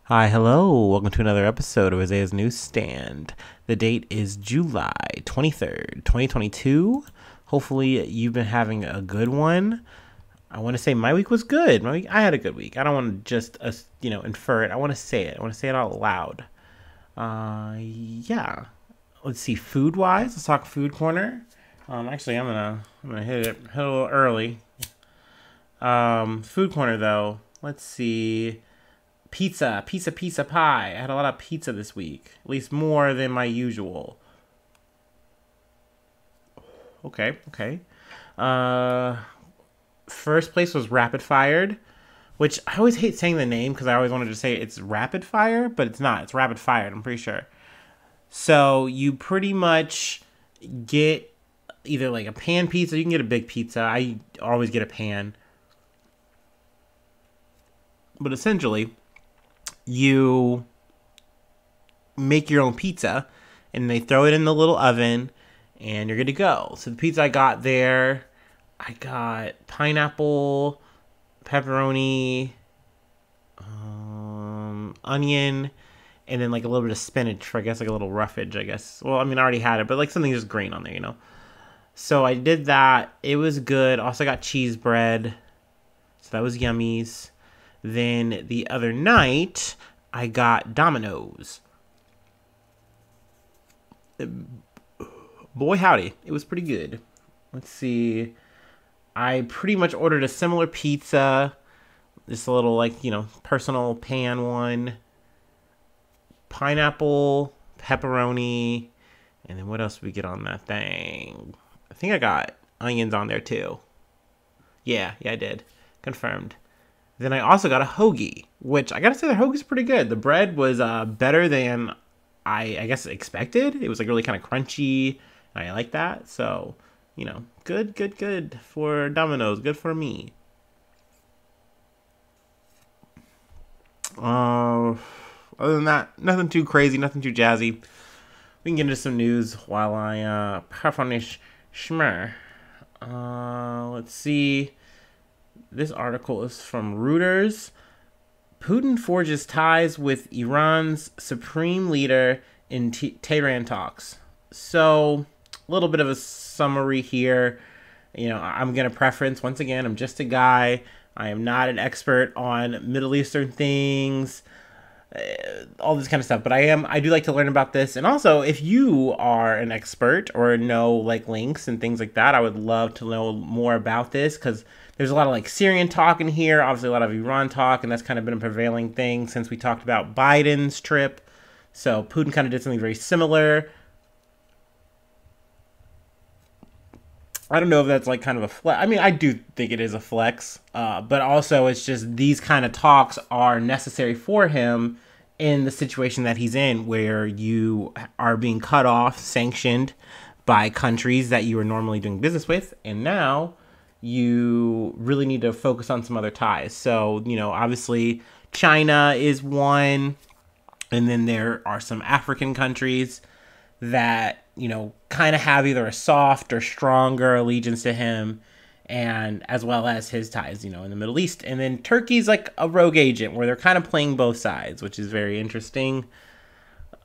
Hi, hello. Welcome to another episode of Isaiah's Newsstand. The date is July 23rd, 2022. Hopefully, you've been having a good one. I want to say my week was good. I had a good week. I don't want to just, infer it. I want to say it. I want to say it out loud. Yeah. Let's see. Food wise, let's talk food corner. Actually, I'm gonna hit it a little early. Food corner though. Let's see. Pizza pie. I had a lot of pizza this week, at least more than my usual. Okay. Uh, First place was Rapid Fired, which I always hate saying the name because I always wanted to say it's Rapid Fire, but it's not. It's Rapid Fired, I'm pretty sure. So you pretty much get either like a pan pizza, you can get a big pizza. I always get a pan. But essentially, you make your own pizza and they throw it in the little oven and you're good to go. So the pizza I got there, I got pineapple, pepperoni, onion, and then like a little bit of spinach for, I guess, like a little roughage, I guess. Well, I mean, I already had it, but like something just green on there. So I did that. It was good. Also got cheese bread. So that was yummies. Then the other night, I got Domino's. Boy, howdy. It was pretty good. Let's see. I pretty much ordered a similar pizza. Just a little, personal pan one. Pineapple, pepperoni, and then what else did we get on that thing? I think I got onions on there, too. Yeah, I did. Confirmed. Then I also got a hoagie, which I gotta say the hoagie's pretty good. The bread was better than I guess expected. It was like really kind of crunchy, and I like that. So, good for Domino's. Good for me. Other than that, nothing too crazy, nothing too jazzy. We can get into some news while I puff on this schmer. Let's see. This article is from Reuters. Putin forges ties with Iran's supreme leader in Tehran talks. So, a little bit of a summary here. I'm going to preference, once again, I'm just a guy. I am not an expert on Middle Eastern things, all this kind of stuff. But I do like to learn about this. And also, if you are an expert or know like links and things like that, I would love to know more about this because there's a lot of like Syrian talk in here, obviously a lot of Iran talk, and that's kind of been a prevailing thing since we talked about Biden's trip. So Putin kind of did something very similar. I don't know if that's like kind of a flex. I mean, I do think it is a flex, but also it's just these kind of talks are necessary for him in the situation that he's in, where you are being cut off, sanctioned by countries that you were normally doing business with, and now you really need to focus on some other ties. So, obviously China is one, and then there are some African countries that, kind of have either a soft or stronger allegiance to him, and as well as his ties, in the Middle East. And then Turkey's like a rogue agent where they're kind of playing both sides, which is very interesting.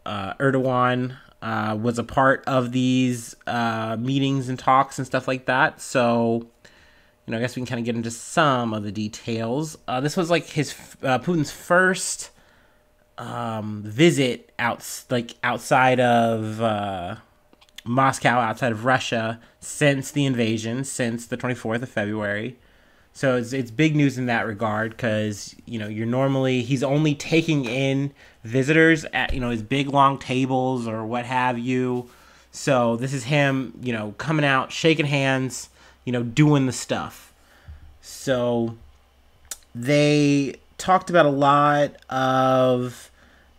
Erdogan was a part of these meetings and talks and stuff like that. So, I guess we can kind of get into some of the details. This was like his Putin's first visit outside of Moscow, outside of Russia, since the invasion, since the 24th of February. So it's big news in that regard because, he's only taking in visitors at, his big long tables or what have you. So this is him, coming out, shaking hands, doing the stuff. So they talked about a lot of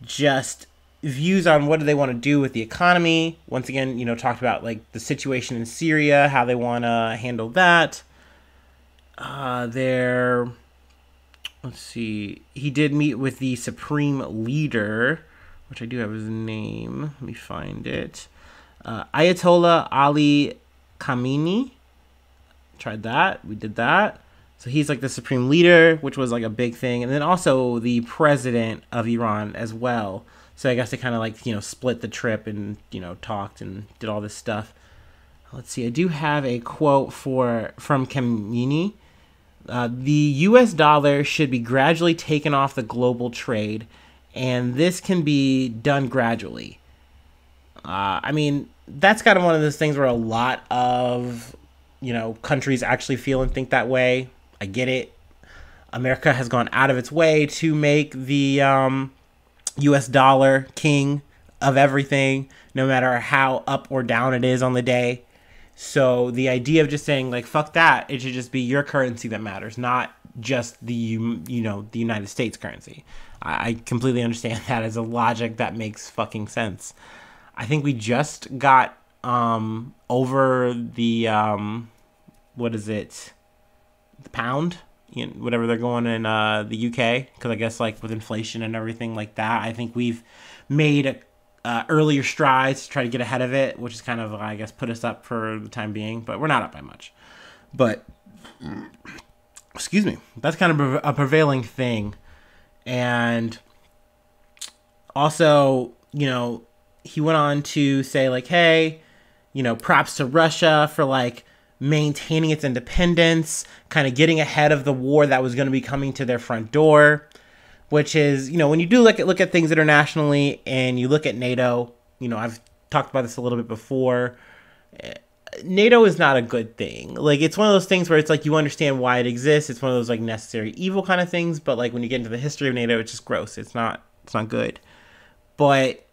just views on what do they want to do with the economy. Once again, talked about like the situation in Syria, how they want to handle that. Let's see. He did meet with the supreme leader, which I do have his name. Let me find it. Ayatollah Ali Khamenei. Tried that. We did that. So he's like the supreme leader, which was like a big thing. And then also the president of Iran as well. So I guess they kind of like, split the trip and, talked and did all this stuff. Let's see. I do have a quote from Khamenei. The U.S. dollar should be gradually taken off the global trade, and this can be done gradually. I mean, that's kind of one of those things where a lot of, countries actually feel and think that way. I get it. America has gone out of its way to make the U.S. dollar king of everything, no matter how up or down it is on the day. So the idea of just saying, like, fuck that, it should just be your currency that matters, not just the United States currency. I completely understand that as a logic that makes fucking sense. I think we just got over the, the pound, whatever they're going in the UK, because I guess like with inflation and everything like that, I think we've made earlier strides to try to get ahead of it, which is kind of, I guess, put us up for the time being, but we're not up by much. But excuse me, that's kind of a prevailing thing. And also, he went on to say like, hey, props to Russia for like maintaining its independence, kind of getting ahead of the war that was going to be coming to their front door, which is, when you do look at things internationally and you look at NATO, I've talked about this a little bit before. NATO is not a good thing. Like, it's one of those things where it's like you understand why it exists. It's one of those like necessary evil kind of things, but like when you get into the history of NATO, it's just gross. It's not good. But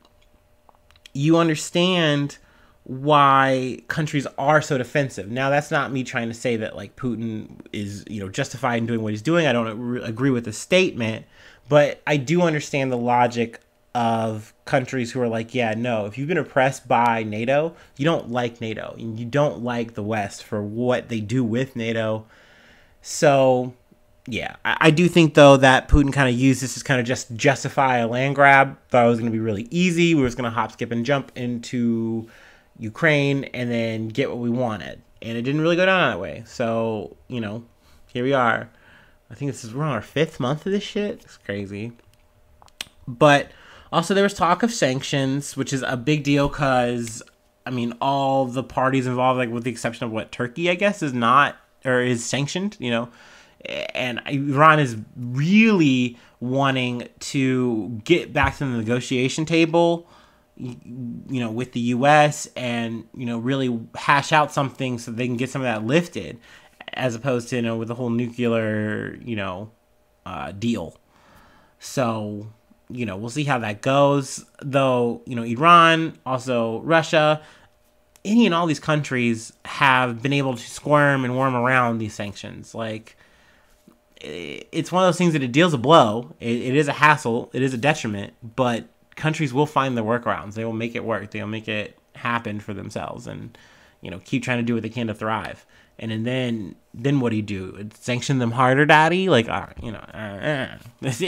you understand why countries are so defensive. Now, that's not me trying to say that like Putin is, justified in doing what he's doing. I don't agree with the statement, but I do understand the logic of countries who are like, yeah, no, if you've been oppressed by NATO, you don't like NATO and you don't like the West for what they do with NATO. So yeah, I do think though that Putin kind of used this as kind of just justify a land grab. Thought it was going to be really easy. We were just going to hop, skip, and jump into Ukraine and then get what we wanted, and it didn't really go down that way. So here we are. I think we're on our 5th month of this shit. It's crazy. But also there was talk of sanctions, which is a big deal because all the parties involved, like with the exception of what Turkey, I guess, is not or is sanctioned. And Iran is really wanting to get back to the negotiation table, with the U.S. and, really hash out something so they can get some of that lifted, as opposed to, with the whole nuclear, deal. So, we'll see how that goes. Though, Iran, also Russia, any and all these countries have been able to squirm and worm around these sanctions. Like, it's one of those things that it deals a blow. It is a hassle. It is a detriment, but countries will find their workarounds. They will make it work. They'll make it happen for themselves and, keep trying to do what they can to thrive. And then what do? Sanction them harder, daddy? Like, It's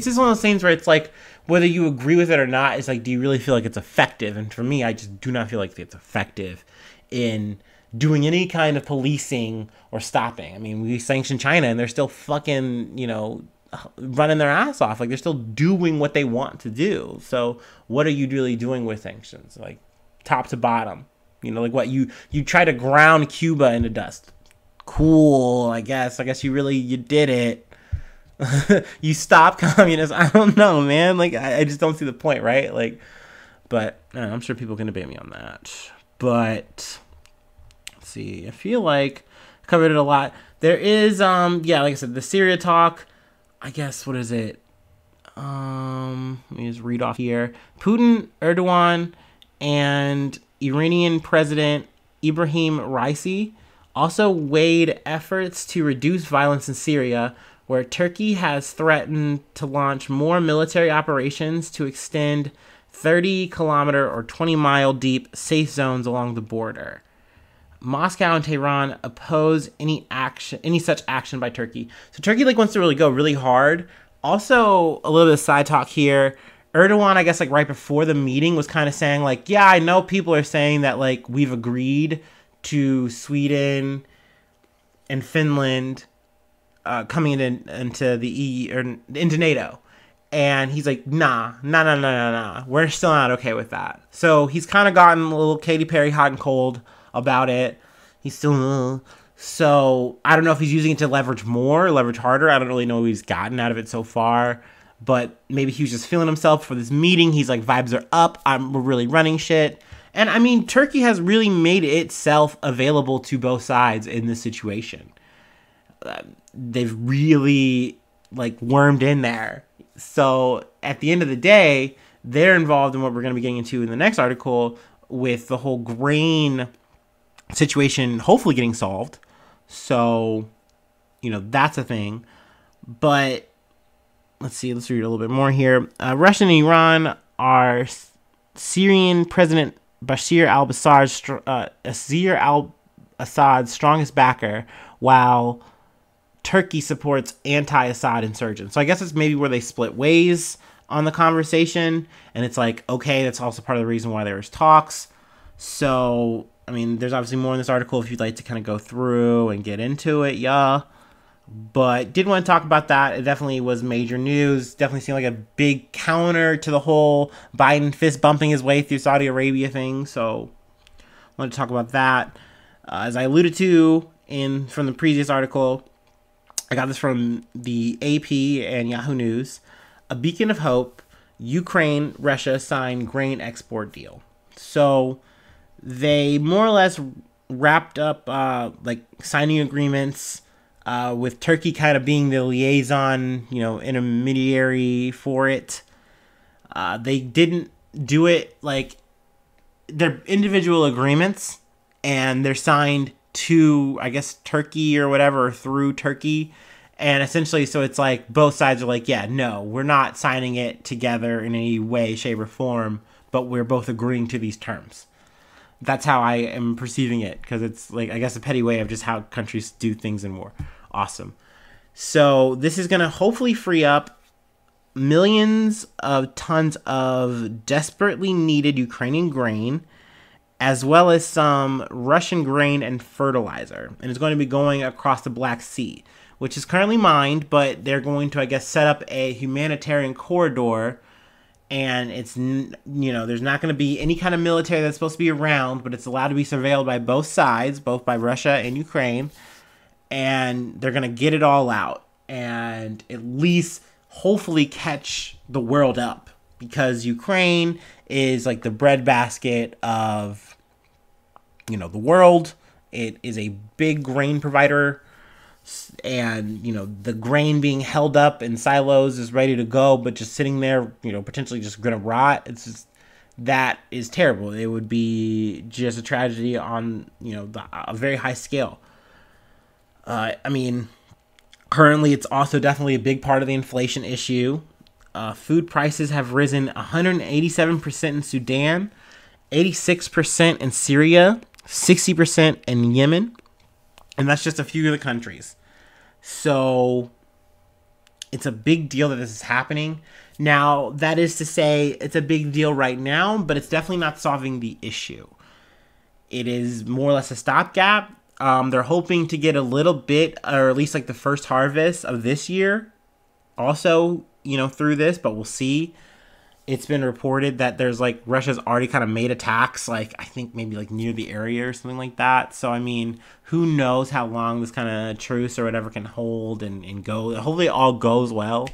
just one of those things where it's like, whether you agree with it or not, it's like, do you really feel like it's effective? And for me, I just do not feel like it's effective in doing any kind of policing or stopping. We sanctioned China and they're still fucking, running their ass off. Like, they're still doing what they want to do. So what are you really doing with sanctions? Like, top to bottom, like what you try to ground Cuba into dust. Cool. I guess you did it. You stop communists. I don't know, man. Like, I just don't see the point. Right. Like, but I'm sure people can debate me on that, but let's see. I feel like I covered it a lot. There is, like I said, the Syria talk. I guess, what is it? Let me just read off here. Putin, Erdogan, and Iranian President Ibrahim Raisi also weighed efforts to reduce violence in Syria, where Turkey has threatened to launch more military operations to extend 30-kilometer or 20-mile deep safe zones along the border. Moscow and Tehran oppose any such action by Turkey. So Turkey wants to really go really hard. Also, a little bit of side talk here. Erdogan, I guess right before the meeting, was kind of saying yeah, I know people are saying that we've agreed to Sweden and Finland coming into the EU or into NATO. And he's like, nah, we're still not okay with that. So he's kind of gotten a little Katy Perry hot and cold about it. He's still, so I don't know if he's using it to leverage more, leverage harder. I don't really know what he's gotten out of it so far. But maybe he was just feeling himself for this meeting. He's like, vibes are up. We're really running shit. And I mean, Turkey has really made itself available to both sides in this situation. They've really like wormed in there. So at the end of the day, they're involved in what we're going to be getting into in the next article with the whole grain situation hopefully getting solved. So, that's a thing. But let's see, let's read a little bit more here. Russia and Iran are Syrian President Bashar al-Assad's strongest backer, while Turkey supports anti-Assad insurgents. So I guess it's maybe where they split ways on the conversation. And it's like, okay, that's also part of the reason why there's talks. So, I mean, there's obviously more in this article if you'd like to kind of go through and get into it. Yeah. But did want to talk about that. It definitely was major news. Definitely seemed like a big counter to the whole Biden fist bumping his way through Saudi Arabia thing. So I wanted to talk about that. As I alluded to from the previous article, I got this from the AP and Yahoo News. A beacon of hope, Ukraine, Russia signed grain export deal. So they more or less wrapped up signing agreements with Turkey kind of being the liaison, intermediary for it. They didn't do it like they're individual agreements, and they're signed to, I guess, Turkey or whatever, through Turkey. And essentially, so it's like both sides are like, yeah, no, we're not signing it together in any way, shape, or form, but we're both agreeing to these terms. That's how I am perceiving it, because it's like, I guess, a petty way of just how countries do things in war. Awesome. So this is going to hopefully free up millions of tons of desperately needed Ukrainian grain, as well as some Russian grain and fertilizer. And it's going to be going across the Black Sea, which is currently mined, but they're going to, I guess, set up a humanitarian corridor. And it's, there's not going to be any kind of military that's supposed to be around, but it's allowed to be surveilled by both sides, both by Russia and Ukraine. And they're going to get it all out and at least hopefully catch the world up, because Ukraine is like the breadbasket of, the world. It is a big grain provider, and, the grain being held up in silos is ready to go, but just sitting there, potentially just going to rot. It's just, that is terrible. It would be just a tragedy on, a very high scale. I mean, currently it's also definitely a big part of the inflation issue. Food prices have risen 187% in Sudan, 86% in Syria, 60% in Yemen, and that's just a few of the countries. So it's a big deal that this is happening. Now, that is to say, it's a big deal right now, but it's definitely not solving the issue. It is more or less a stopgap. They're hoping to get a little bit, or at least like the first harvest of this year also, through this, but we'll see. It's been reported that there's like Russia's already kind of made attacks, like I think maybe like near the area or something like that. So I mean, who knows how long this kind of truce or whatever can hold and go. Hopefully it all goes well.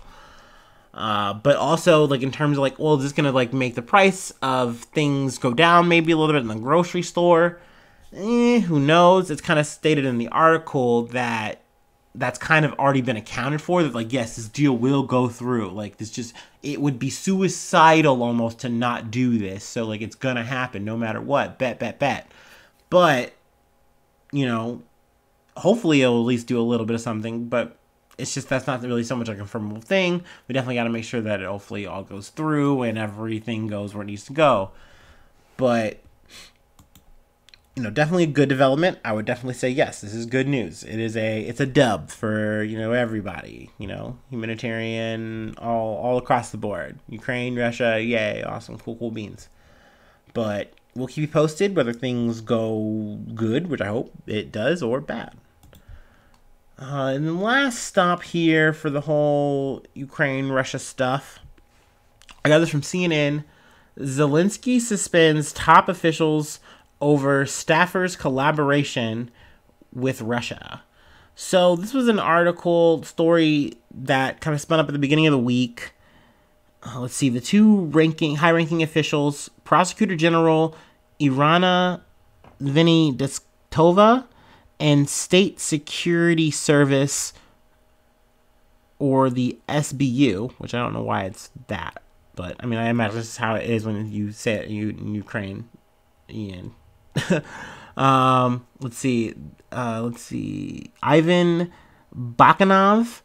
But also like in terms of like, well, is this gonna like make the price of things go down maybe a little bit in the grocery store? Who knows? It's kind of stated in the article that that's kind of already been accounted for, that like, yes, this deal will go through. Like this just, it would be suicidal almost to not do this. So like, it's gonna happen no matter what. Bet. But, hopefully it'll at least do a little bit of something, but it's just, that's not really so much a confirmable thing. We definitely got to make sure that it hopefully all goes through and everything goes where it needs to go. But definitely a good development. I would definitely say, yes, this is good news. It's a dub for, everybody, humanitarian, all across the board. Ukraine, Russia, yay, awesome, cool beans. But we'll keep you posted whether things go good, which I hope it does, or bad. And the last stop here for the whole Ukraine-Russia stuff, I got this from CNN. Zelensky suspends top officials over staffers' collaboration with Russia. So this was an article story that kind of spun up at the beginning of the week. Let's see, the two high-ranking officials, Prosecutor General Irina Venediktova and State Security Service, or the SBU, which I don't know why it's that, but I mean, I imagine this is how it is when you say it in Ukraine. Ian. Let's see. Ivan Bakanov,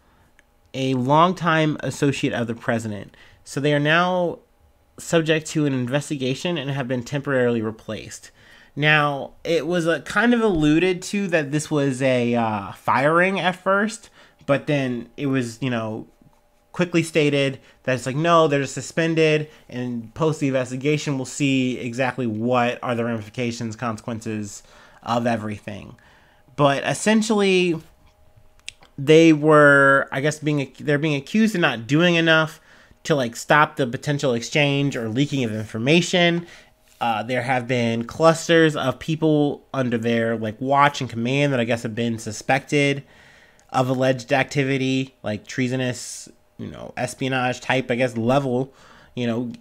a longtime associate of the president. So they are now subject to an investigation and have been temporarily replaced. Now, it was kind of alluded to that this was a firing at first, but then it was, quickly stated that it's like, no, they're suspended, and post the investigation, we'll see exactly what are the ramifications, consequences of everything. But essentially, they were, I guess, they're being accused of not doing enough to stop the potential exchange or leaking of information. There have been clusters of people under their watch and command that I guess have been suspected of alleged activity, like treasonous, espionage type, I guess, level,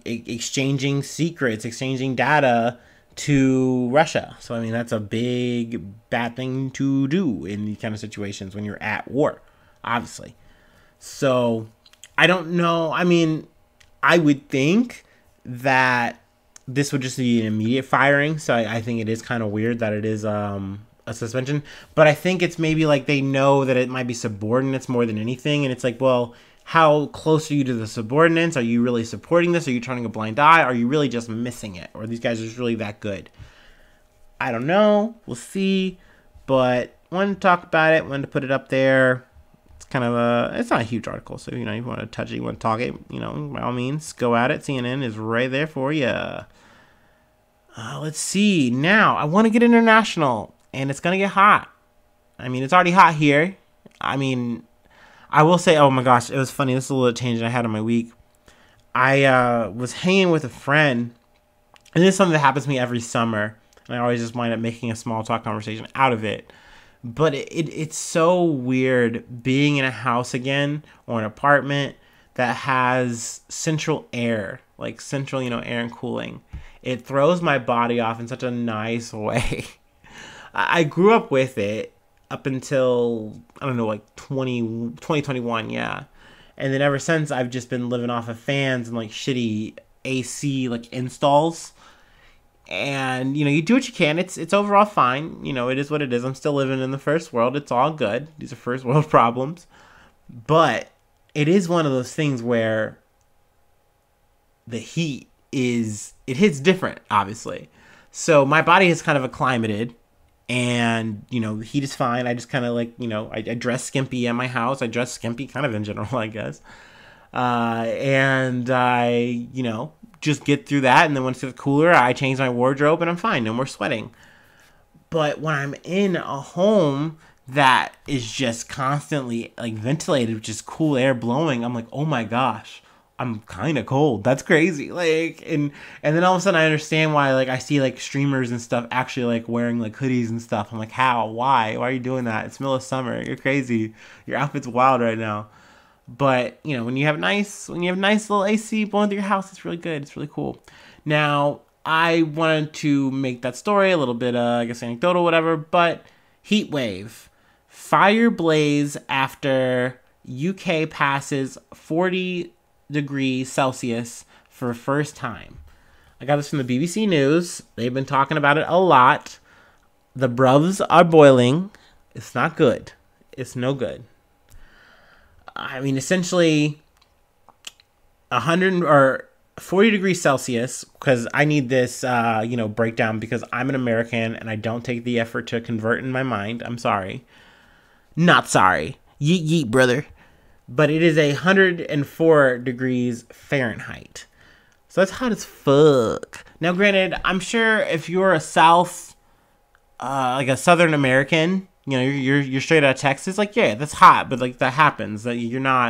exchanging secrets, exchanging data to Russia. So, I mean, that's a big, bad thing to do in these kind of situations when you're at war, obviously. So, I don't know. I mean, I would think that this would just be an immediate firing. So, I think it is kind of weird that it is a suspension. But I think it's maybe they know that it might be subordinates more than anything. And it's well, how close are you to the subordinates? Are you really supporting this? Are you turning a blind eye? Are you really just missing it? Or are these guys just really that good? I don't know. We'll see. But wanted to talk about it. Wanted to put it up there. It's kind of it's not a huge article. So, you want to touch it, you want to talk it, by all means, go at it. CNN is right there for you. Let's see. Now, I want to get international. And it's going to get hot. I mean, it's already hot here. I mean, I will say, oh my gosh, it was funny. This is a little tangent I had on my week. I was hanging with a friend, and this is something that happens to me every summer, and I always just wind up making a small talk conversation out of it. But it's so weird being in a house again, or an apartment that has central air, central, air and cooling. It throws my body off in such a nice way. I grew up with it up until, I don't know, 2021, yeah. And then ever since, I've just been living off of fans and shitty AC installs. And, you do what you can. It's overall fine. It is what it is. I'm still living in the first world. It's all good. These are first world problems. But it is one of those things where the heat it hits different, obviously. So my body has kind of acclimated. And, the heat is fine. I just kind of I dress skimpy at my house. I dress skimpy kind of in general, I guess. And I, just get through that. And then once it gets cooler, I change my wardrobe and I'm fine. No more sweating. But when I'm in a home that is just constantly ventilated, with just cool air blowing, I'm oh my gosh. I'm kind of cold. That's crazy. And then all of a sudden I understand why, I see, streamers and stuff actually, wearing, hoodies and stuff. I'm how? Why? Why are you doing that? It's middle of summer. You're crazy. Your outfit's wild right now. But, when you have nice little AC blowing through your house, it's really good. It's really cool. Now, I wanted to make that story a little bit, I guess, anecdotal, whatever, but Heatwave. Fire blaze after UK passes 40 degrees Celsius for the first time. I got this from the BBC News. They've been talking about it a lot. The bruvs are boiling. It's not good. It's no good. I mean, essentially 100 or 40 degrees Celsius, because I need this breakdown because I'm an American and I don't take the effort to convert in my mind. I'm sorry. Not sorry. Yeet yeet, brother. But it is 104 degrees Fahrenheit. So that's hot as fuck. Now, granted, I'm sure if you're a Southern American, You know, you're straight out of Texas. Like, yeah, that's hot, but like that happens. That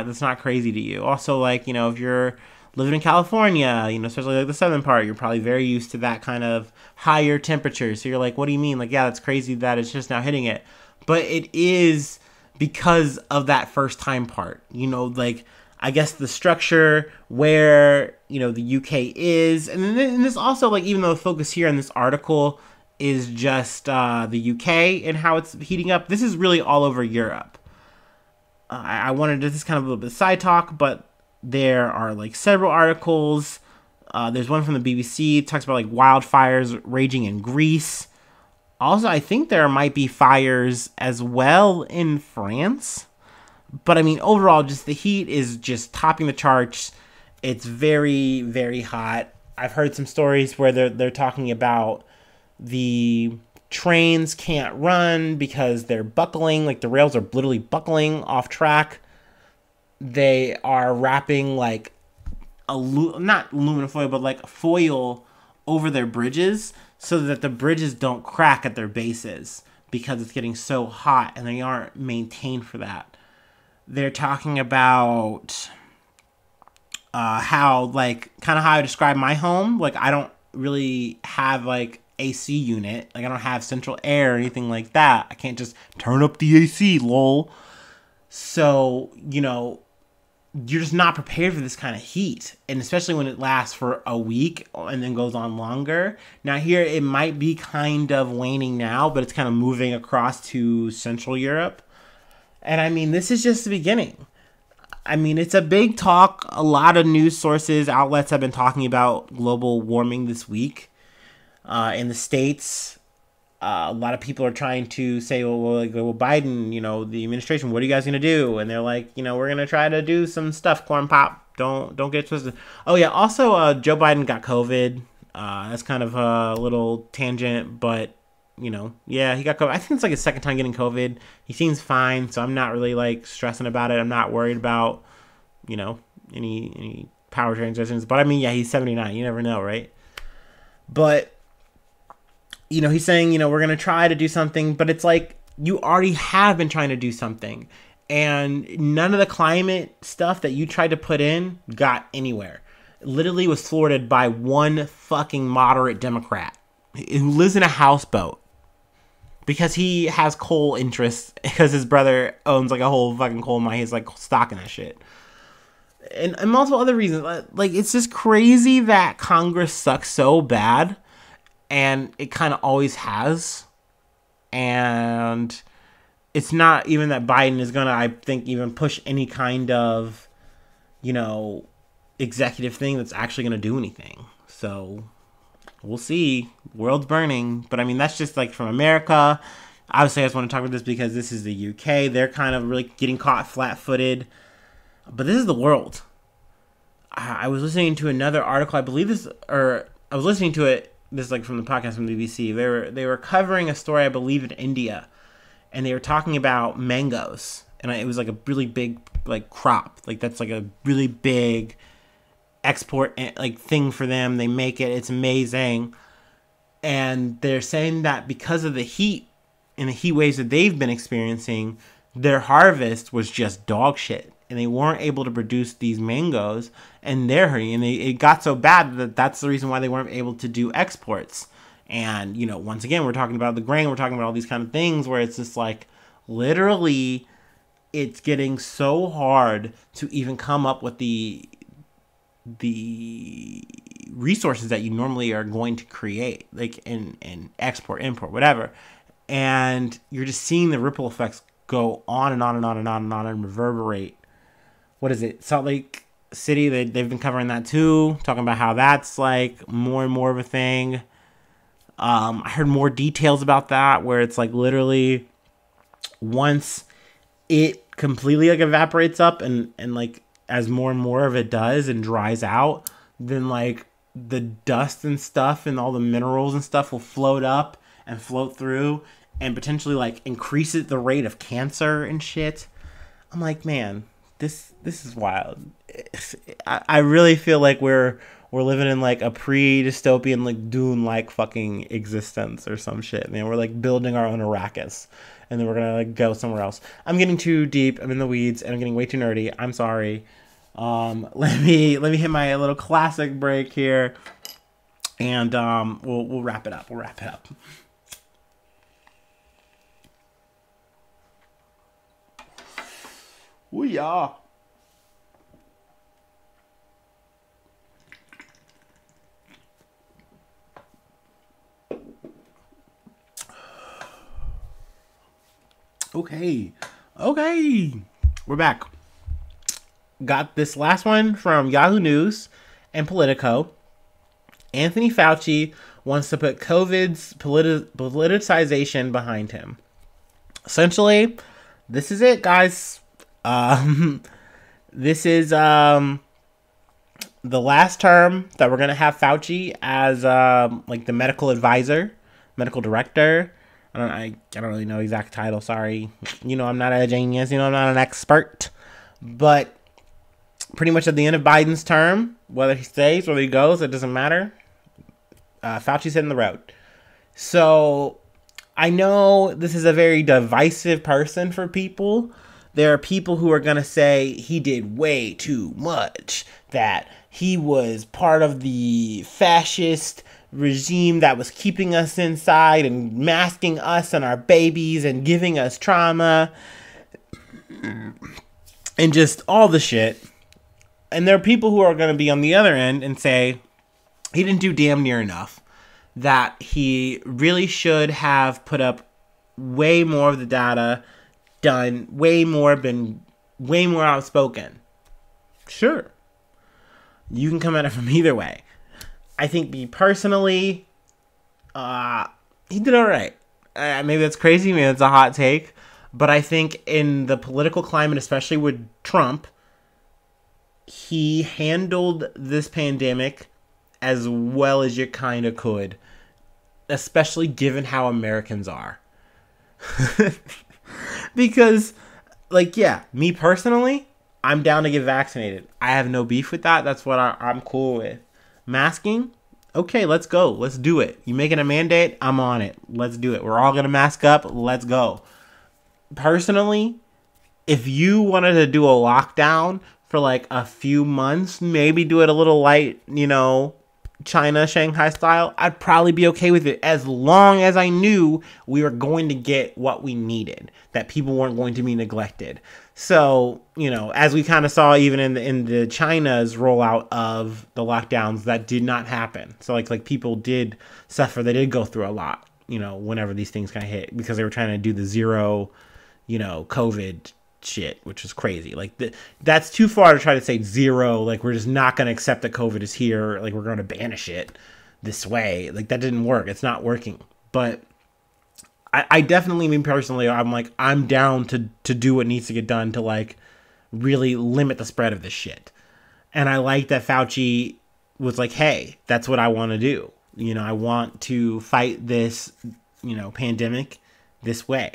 that's not crazy to you. Also, like, you know, if you're living in California, you know, especially like the southern part, you're probably very used to that kind of higher temperature. So you're like, what do you mean? Like, yeah, that's crazy that it's just now hitting it. But it is because of that first time part. You know, like, I guess the structure where, you know, the UK is. And then this also, like, even though the focus here in this article is just the UK and how it's heating up, this is really all over Europe. I wanted to, this is kind of a little bit of side talk, but there are like several articles. There's one from the BBC. It talks about like wildfires raging in Greece. Also, I think there might be fires as well in France. But I mean, overall, just the heat is just topping the charts. It's very, very hot. I've heard some stories where they're talking about the trains can't run because they're buckling. Like the rails are literally buckling off track. They are wrapping like not aluminum foil, but like foil over their bridges so that the bridges don't crack at their bases because it's getting so hot and they aren't maintained for that. They're talking about how, like, kind of how I describe my home. Like, I don't really have, like, AC unit. Like, I don't have central air or anything like that. I can't just turn up the AC, lol. So, you know, you're just not prepared for this kind of heat. And especially when it lasts for a week and then goes on longer. Now, here, it might be kind of waning now, but it's kind of moving across to Central Europe. And I mean, this is just the beginning. I mean, it's a big talk. A lot of news sources, outlets have been talking about global warming this week. In the States, a lot of people are trying to say, well, Biden, you know, the administration, what are you guys going to do? And they're like, you know, we're going to try to do some stuff, corn pop. Don't get twisted. Oh, yeah. Also, Joe Biden got COVID. That's kind of a little tangent, but you know, yeah, he got COVID. I think it's like his second time getting COVID. He seems fine, so I'm not really like stressing about it. I'm not worried about, you know, any power transitions. But I mean, yeah, he's 79. You never know, right? But, you know, he's saying, you know, we're going to try to do something, but it's like you already have been trying to do something. And none of the climate stuff that you tried to put in got anywhere. It literally was thwarted by one fucking moderate Democrat who lives in a houseboat. Because he has coal interests, because his brother owns like a whole fucking coal mine. He's like stocking that shit. And multiple other reasons. Like, it's just crazy that Congress sucks so bad. And it kind of always has. And it's not even that Biden is going to, I think, even push any kind of, you know, executive thing that's actually going to do anything. So we'll see. World's burning. But I mean, that's just like from America. Obviously, I just want to talk about this because this is the UK. They're kind of really getting caught flat-footed. But this is the world. I was listening to another article. I believe this, or I was listening to it. This is like from the podcast from the BBC. They were covering a story, I believe, in India. And they were talking about mangoes. And it was like a really big like crop. Like that's like a really big export like thing for them. They make it. It's amazing. And they're saying that because of the heat and the heat waves that they've been experiencing, their harvest was just dog shit. And they weren't able to produce these mangoes, and they're hurting. And it got so bad that that's the reason why they weren't able to do exports. And, you know, once again, we're talking about the grain. We're talking about all these kind of things where it's just like literally it's getting so hard to even come up with the resources that you normally are going to create, like in export, import, whatever. And you're just seeing the ripple effects go on and on and on and on and on and reverberate. What is it? Salt Lake City, they've been covering that too, talking about how that's like more and more of a thing. I heard more details about that where it's like literally once it completely like evaporates up and like as more and more of it does and dries out, then like the dust and stuff and all the minerals and stuff will float up and float through and potentially like increase the rate of cancer and shit. I'm like, man, this is wild. I really feel like we're we're living in like a pre-dystopian like Dune-like fucking existence or some shit, man. We're like building our own Arrakis, and then we're gonna like go somewhere else. I'm getting too deep. I'm in the weeds, and I'm getting way too nerdy. I'm sorry. Let me hit my little classic break here, and we'll wrap it up. We'll wrap it up. Ooh, yeah. Okay. We're back. Got this last one from Yahoo News and Politico. Anthony Fauci wants to put COVID's politicization behind him. Essentially, this is it, guys. This is the last term that we're gonna have Fauci as like the medical advisor, medical director. I don't really know the exact title. Sorry, I'm not a genius. I'm not an expert. But pretty much at the end of Biden's term, whether he stays, whether he goes, it doesn't matter. Fauci's hitting the road. So I know this is a very divisive person for people. There are people who are going to say he did way too much, that he was part of the fascist regime that was keeping us inside and masking us and our babies and giving us trauma and just all the shit. And there are people who are going to be on the other end and say he didn't do damn near enough, that he really should have put up way more of the data, done been way more outspoken. Sure, you can come at it from either way. I think me personally, he did all right. Maybe that's crazy, maybe that's a hot take, but I think in the political climate, especially with Trump, he handled this pandemic as well as you kind of could, especially given how Americans are. Because, like, yeah, me personally, I'm down to get vaccinated. I have no beef with that. That's what I'm cool with. Masking? Okay, let's go. Let's do it. You making a mandate? I'm on it. Let's do it. We're all going to mask up. Let's go. Personally, if you wanted to do a lockdown for like a few months, maybe do it a little light, China, Shanghai style, I'd probably be okay with it, as long as I knew we were going to get what we needed, that people weren't going to be neglected. So, as we kind of saw even in the China's rollout of the lockdowns, that did not happen. So like people did suffer. They did go through a lot, whenever these things kind of hit, because they were trying to do the zero, COVID shit, which is crazy. Like that's too far to try to say zero. Like, we're just not going to accept that COVID is here. Like, we're going to banish it this way. Like, that didn't work. It's not working. But I definitely, me personally, I'm down to do what needs to get done to like really limit the spread of this shit. And I like that Fauci was like, hey, that's what I want to do. I want to fight this, pandemic this way.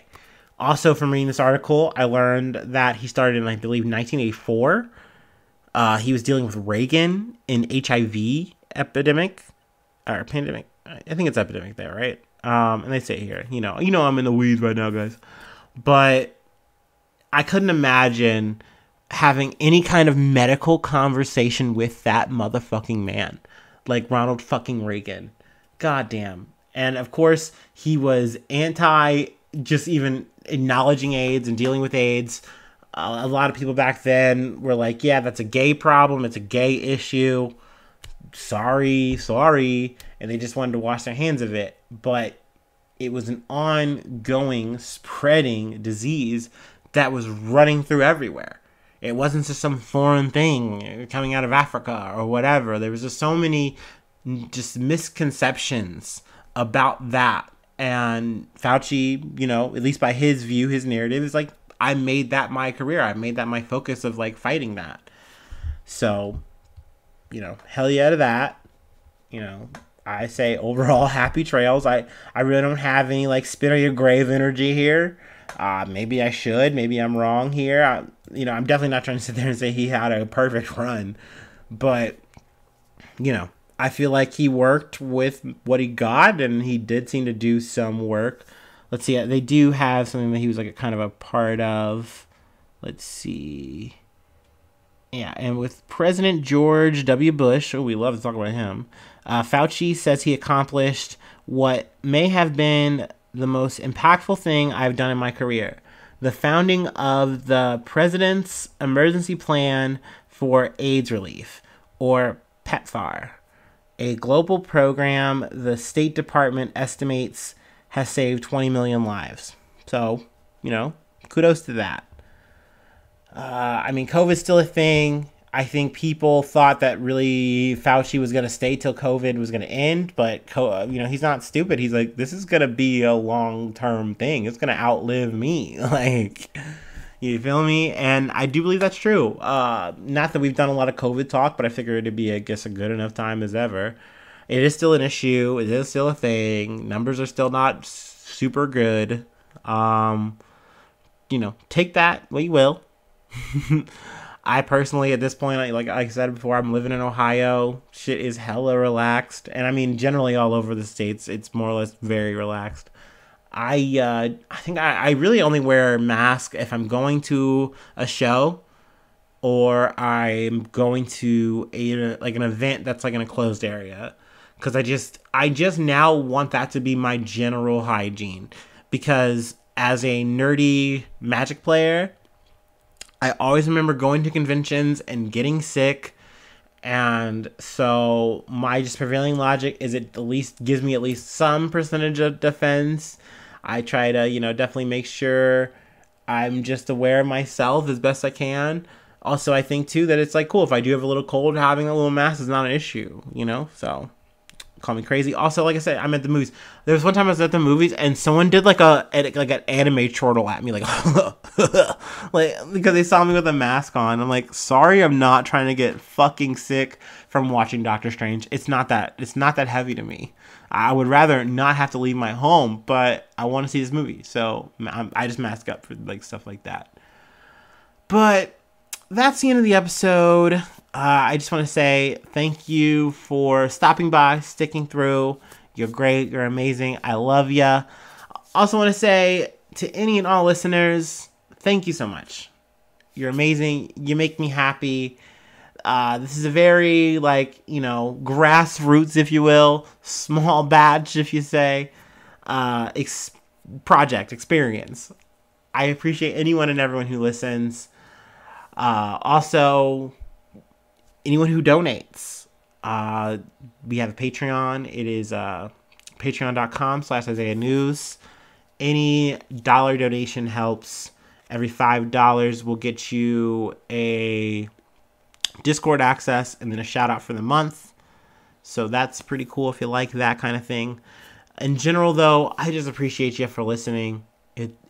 Also, from reading this article, I learned that he started in, I believe, 1984. He was dealing with Reagan in HIV epidemic, or pandemic. I think it's epidemic there, right? And they say here, I'm in the weeds right now, guys. But I couldn't imagine having any kind of medical conversation with that motherfucking man, like Ronald fucking Reagan. Goddamn. And of course, he was anti just even acknowledging AIDS and dealing with AIDS. A lot of people back then were like, yeah, that's a gay problem. It's a gay issue. Sorry. And they just wanted to wash their hands of it. But it was an ongoing, spreading disease that was running through everywhere. It wasn't just some foreign thing coming out of Africa or whatever. There was just so many just misconceptions about that. And Fauci, at least by his view, his narrative is like, I made that my career. I made that my focus of like fighting that. So, hell yeah to that. I say overall happy trails. I really don't have any like spit on your grave energy here. Maybe I should. Maybe I'm wrong here. I'm definitely not trying to sit there and say he had a perfect run. But you know, I feel like he worked with what he got, and he did seem to do some work. Let's see, they do have something that he was like a kind of a part of. Let's see. Yeah, and with President George W. Bush, oh, we love to talk about him, Fauci says he accomplished what may have been the most impactful thing I've done in my career: the founding of the President's Emergency Plan for AIDS Relief, or PEPFAR, a global program the State Department estimates has saved 20 million lives. So, you know, kudos to that. I mean, COVID's still a thing. I think people thought that really Fauci was going to stay till COVID was going to end, but, you know, he's not stupid. He's like, this is going to be a long-term thing. It's going to outlive me. Like, you feel me? And I do believe that's true. Not that we've done a lot of COVID talk, but I figured it'd be, I guess, a good enough time as ever. It is still an issue. It is still a thing. Numbers are still not super good. You know, take that what you will. I personally, at this point, like I said before, I'm living in Ohio. Shit is hella relaxed. And I mean, generally all over the states, it's more or less very relaxed. I think I really only wear a mask if I'm going to a show or I'm going to like an event that's like in a closed area. Because I just now want that to be my general hygiene. Because as a nerdy Magic player, I always remember going to conventions and getting sick. And so my just prevailing logic is it at least gives me at least some percentage of defense. I try to, you know, definitely make sure I'm just aware of myself as best I can. Also, I think, too, that it's, like, cool. If I do have a little cold, having a little mask is not an issue, you know? So, call me crazy. Also, like I said, I'm at the movies. There was one time I was at the movies, and someone did, like an anime chortle at me, like, like, because they saw me with a mask on. I'm like, sorry, I'm not trying to get fucking sick from watching Doctor Strange. It's not that heavy to me. I would rather not have to leave my home, but I want to see this movie. So, I just mask up for, like, stuff like that. But that's the end of the episode. I just want to say thank you for stopping by, sticking through. You're great. You're amazing. I love ya. Also want to say to any and all listeners, thank you so much. You're amazing. You make me happy. This is a very, like, you know, grassroots, if you will, small batch, if you say, project experience. I appreciate anyone and everyone who listens. Also, anyone who donates. We have a Patreon. It is patreon.com/Isaiah News. Any dollar donation helps. Every $5 will get you a Discord access and then a shout out for the month. So that's pretty cool if you like that kind of thing. In general, though, I just appreciate you for listening.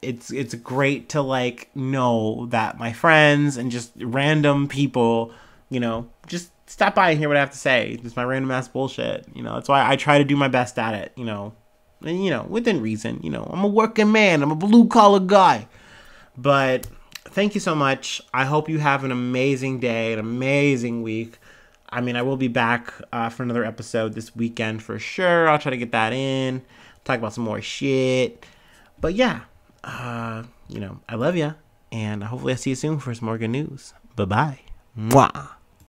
It's great to, like, know that my friends and just random people, you know, just stop by and hear what I have to say. Just my random ass bullshit. You know, that's why I try to do my best at it, you know. And, you know, within reason. You know, I'm a working man. I'm a blue collar guy. But thank you so much. I hope you have an amazing day, an amazing week. I mean, I will be back for another episode this weekend for sure. I'll try to get that in. Talk about some more shit. But yeah, you know, I love ya. And hopefully I'll see you soon for some more good news. Bye-bye. Mwah.